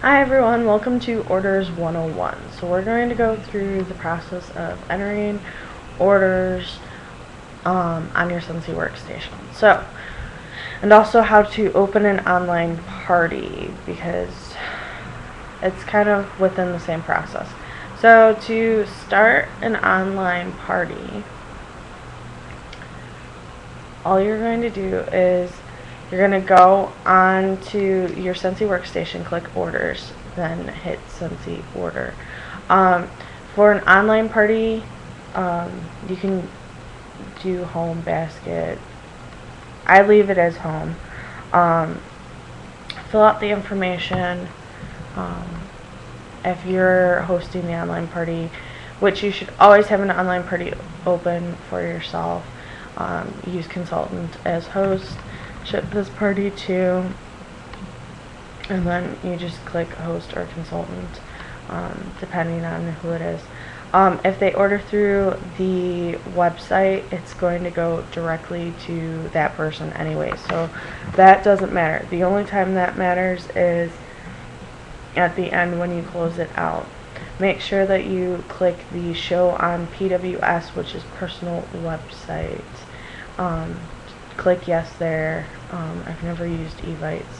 Hi everyone, welcome to Orders 101. So we're going to go through the process of entering orders on your Scentsy workstation. And also how to open an online party because it's kind of within the same process. So to start an online party, all you're going to do is you're going to go on to your Scentsy workstation, click orders, then hit Scentsy order. For an online party, you can do home, basket. I leave it as home. Fill out the information. If you're hosting the online party, which you should always have an online party open for yourself, use consultant as host, ship this party to, and then you just click host or consultant, depending on who it is. If they order through the website, it's going to go directly to that person anyway, so that doesn't matter. The only time that matters is at the end when you close it out. Make sure that you click the show on PWS, which is personal website. Click yes there. I've never used eVites.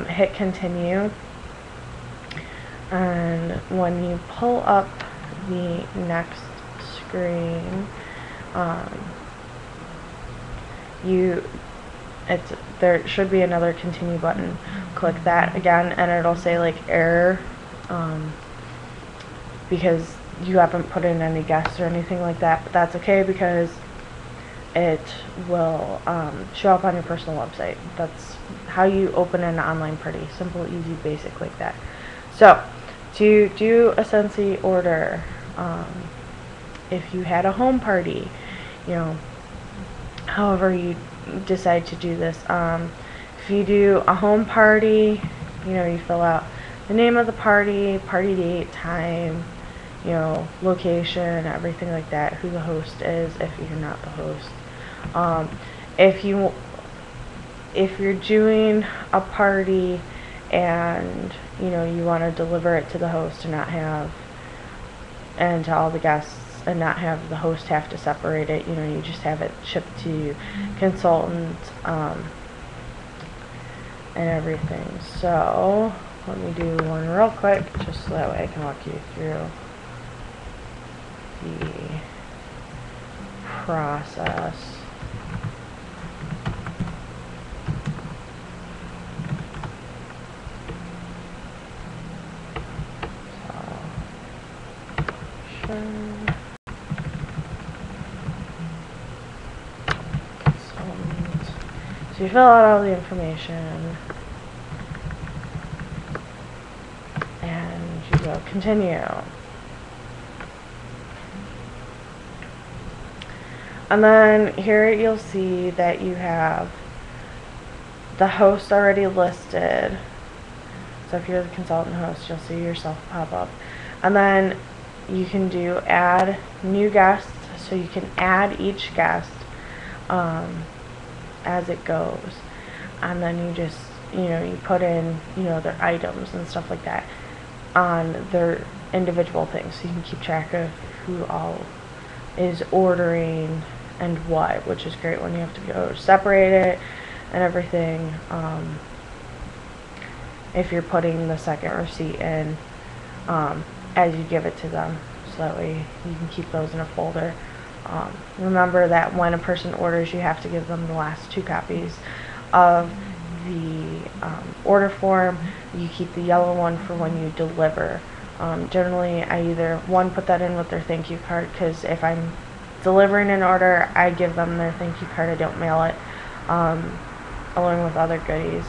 Hit continue, and when you pull up the next screen, there should be another continue button. Click that again and it'll say like error, because you haven't put in any guests or anything like that, but that's okay because it will show up on your personal website. That's how you open an online party. Simple, easy, basic like that. So to do a Scentsy order, if you had a home party, however you decide to do this, if you do a home party, you fill out the name of the party, party date, time, location, everything like that, who the host is if you're not the host. If you're doing a party and you want to deliver it to the host and to all the guests and not have the host have to separate it, you just have it shipped to consultant and everything. So let me do one real quick just so that way I can walk you through the process. So you fill out all the information and you go continue. And then here you'll see that you have the host already listed. So if you're the consultant host, you'll see yourself pop up. And then you can do add new guests, so you can add each guest as it goes. And then you just, you put in, their items and stuff like that on their individual things, so you can keep track of who all is ordering and what, which is great when you have to go separate it and everything. If you're putting the second receipt in as you give it to them, so that way you can keep those in a folder. Remember that when a person orders, you have to give them the last 2 copies of the order form. You keep the yellow one for when you deliver. Generally, I either put that in with their thank you card, because if I'm delivering an order, I give them their thank you card. I don't mail it, along with other goodies.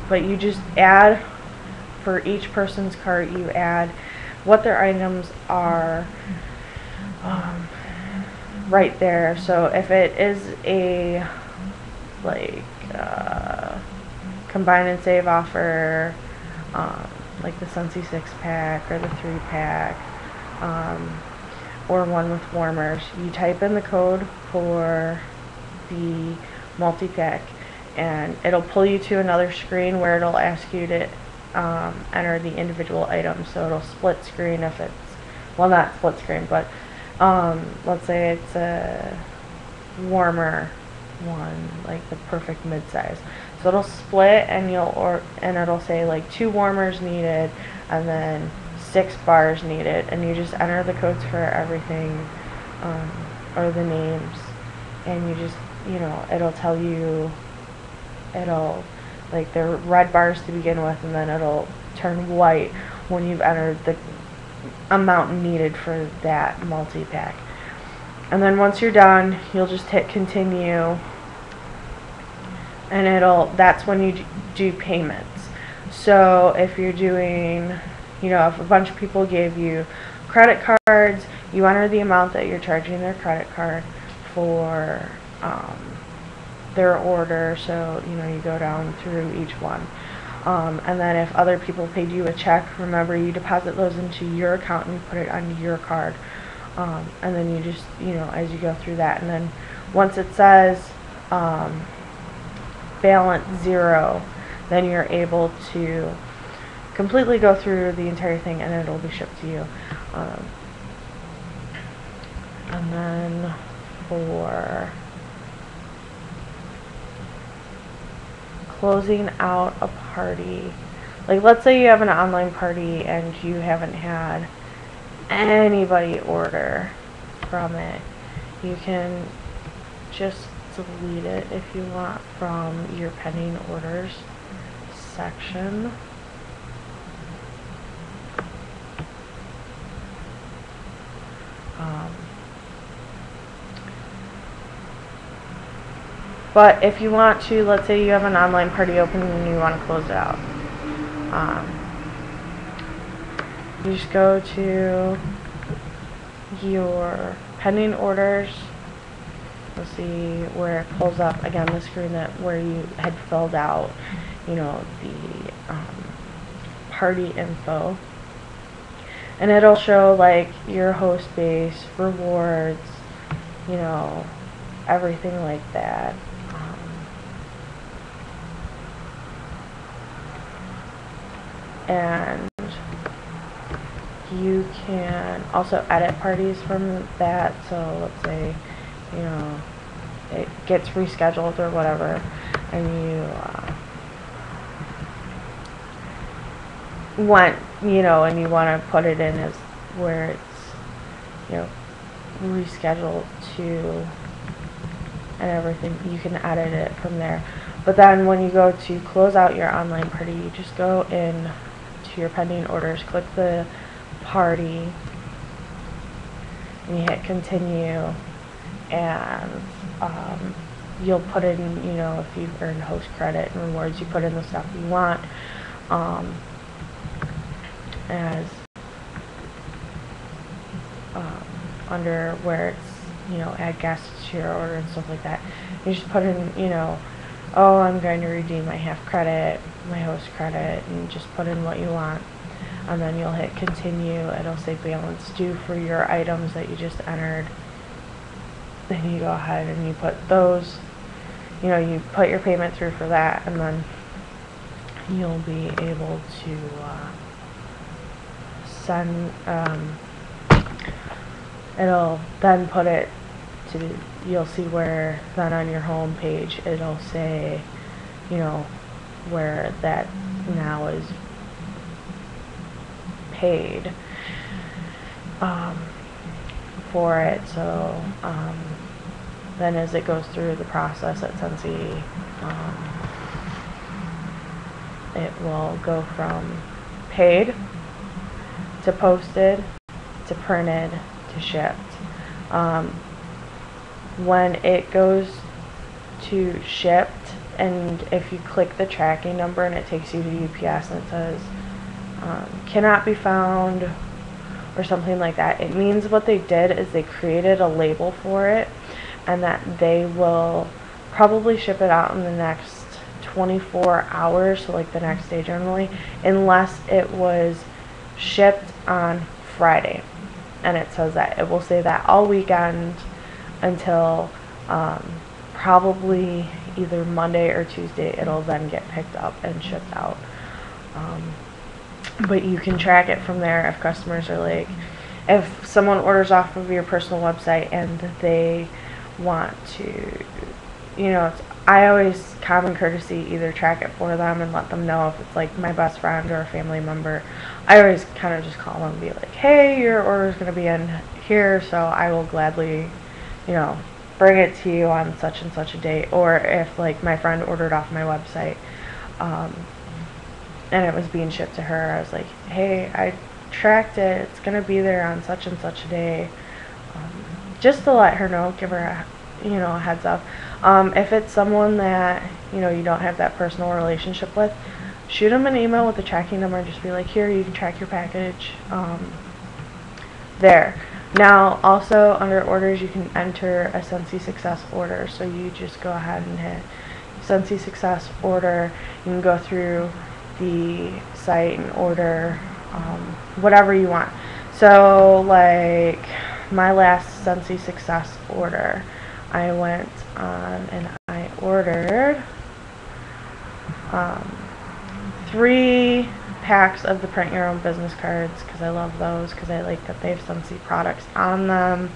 But you just add, for each person's cart, you add what their items are right there. So if it is a combine and save offer, like the Scentsy 6-pack or the 3-pack, or one with warmers, you type in the code for the multi-pack and it'll pull you to another screen where it'll ask you to enter the individual items. So it'll split screen if it's, well, not split screen, but let's say it's a warmer one, like the perfect mid-size. So it'll split, and and it'll say like 2 warmers needed, and then 6 bars needed, and you just enter the codes for everything, or the names, and you just, it'll tell you, like, they're red bars to begin with, and then it'll turn white when you've entered the amount needed for that multi-pack. And then once you're done, you'll just hit continue, and that's when you do payments. So if you're doing, if a bunch of people gave you credit cards, you enter the amount that you're charging their credit card for their order. So, you go down through each one. And then if other people paid you a check, remember, you deposit those into your account and you put it on your card. And then you just, as you go through that, and then once it says balance 0, then you're able to completely go through the entire thing, and it'll be shipped to you. And then for closing out a party, like, let's say you have an online party and you haven't had anybody order from it, you can just delete it if you want from your pending orders section. But if you want to, let's say you have an online party open and you want to close it out, you just go to your pending orders. You'll see where it pulls up again the screen where you had filled out, the party info, and it'll show like your host base, rewards, everything like that. And you can also edit parties from that. So let's say, it gets rescheduled or whatever, and you and you want to put it in as where it's, rescheduled to and everything, you can edit it from there. But then when you go to close out your online party, you just go in to your pending orders, click the party, and you hit continue, and you'll put in, if you've earned host credit and rewards, you put in the stuff you want, as under where it's, add guests to your order and stuff like that. You just put in, oh, I'm going to redeem my half credit, my host credit, and just put in what you want. And then you'll hit continue. It'll say balance due for your items that you just entered. Then you go ahead and you put those, you put your payment through for that, and then you'll be able to send, it'll then put it to, you'll see where then on your home page it'll say, where that now is paid for it. So then as it goes through the process at Scentsy, it will go from paid to posted to printed to shipped. When it goes to shipped, and if you click the tracking number and it takes you to UPS and it says cannot be found or something like that, it means what they did is they created a label for it, and that they will probably ship it out in the next 24 hours, so like the next day generally, unless it was shipped on Friday. And it says that it will say that all weekend until probably either Monday or Tuesday, it'll then get picked up and shipped out. But you can track it from there if customers are like, if someone orders off of your personal website and they want to, I always, common courtesy, either track it for them and let them know if it's like my best friend or a family member. I always kind of just call them and be like, hey, your order is going to be in here, so I will gladly, bring it to you on such and such a date. Or if like my friend ordered off my website, and it was being shipped to her, I was like, hey, I tracked it, it's going to be there on such and such a day, just to let her know, give her a heads up. If it's someone that you don't have that personal relationship with, shoot them an email with the tracking number and just be like, here, you can track your package there. Now also under orders, you can enter a Scentsy success order. So you just go ahead and hit Scentsy success order. You can go through the site and order whatever you want. So like my last Scentsy success order, I went on and I ordered 3 packs of the print your own business cards, because I love those, because I like that they have Scentsy products on them.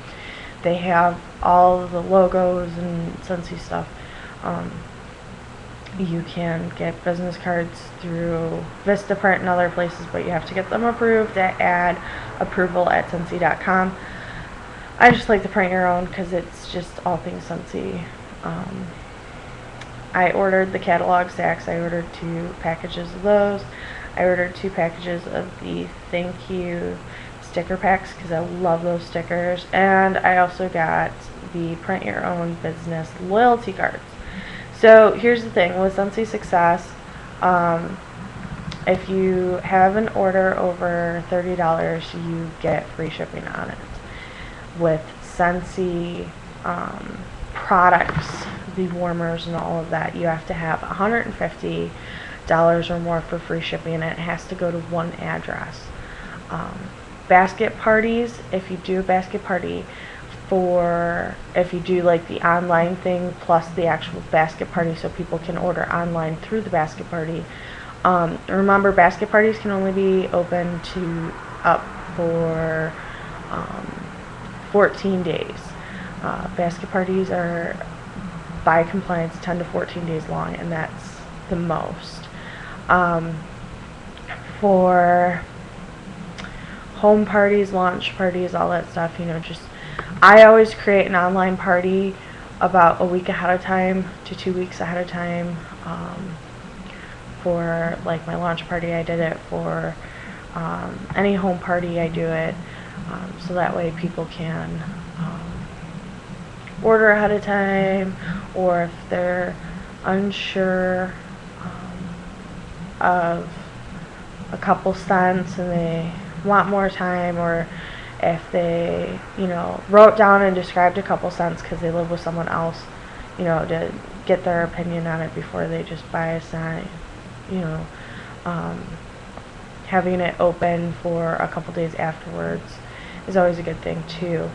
They have all the logos and Scentsy stuff. You can get business cards through Vistaprint and other places, but you have to get them approved at approval@Scentsy.com. I just like to print your own because it's just all things Scentsy. I ordered the catalog sacks. I ordered 2 packages of those. I ordered 2 packages of the thank you sticker packs because I love those stickers. And I also got the print your own business loyalty cards. So here's the thing with Scentsy Success. If you have an order over $30, you get free shipping on it. With Scentsy products, the warmers and all of that, you have to have $150 or more for free shipping, and it has to go to one address. Basket parties, if you do a basket party if you do like the online thing plus the actual basket party, so people can order online through the basket party. Remember, basket parties can only be open up for 14 days. Basket parties are, by compliance, 10 to 14 days long, and that's the most. For home parties, launch parties, all that stuff, I always create an online party about a week ahead of time to 2 weeks ahead of time. For like my launch party, I did it. For any home party, I do it, so that way people can order ahead of time, or if they're unsure of a couple scents and they want more time, or if they wrote down and described a couple scents because they live with someone else, to get their opinion on it before they just buy a scent, having it open for a couple days afterwards is always a good thing too.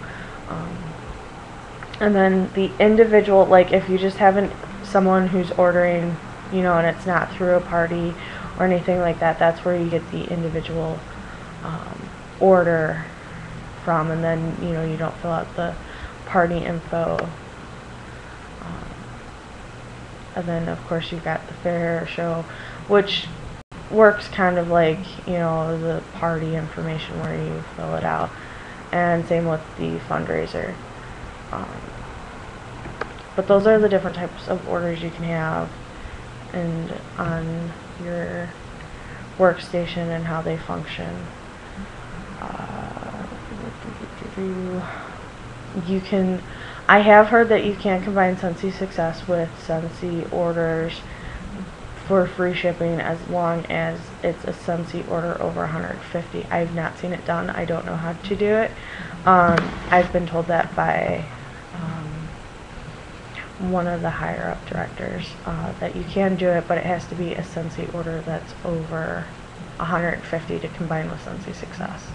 And then the individual, like if you just have someone who's ordering, and it's not through a party or anything like that, that's where you get the individual order from, and then you don't fill out the party info. And then of course you've got the fair show, which works kind of like the party information where you fill it out, and same with the fundraiser. But those are the different types of orders you can have and on your workstation and how they function. I have heard that you can combine Scentsy Success with Scentsy orders for free shipping as long as it's a Scentsy order over 150. I've not seen it done. I don't know how to do it. I've been told that by one of the higher up directors that you can do it, but it has to be a Scentsy order that's over 150 to combine with Scentsy Success.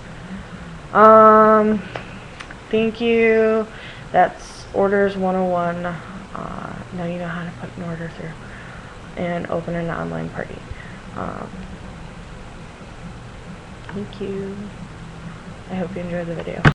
Thank you. That's Orders 101 now you know how to put an order through and open an online party. Thank you. I hope you enjoyed the video.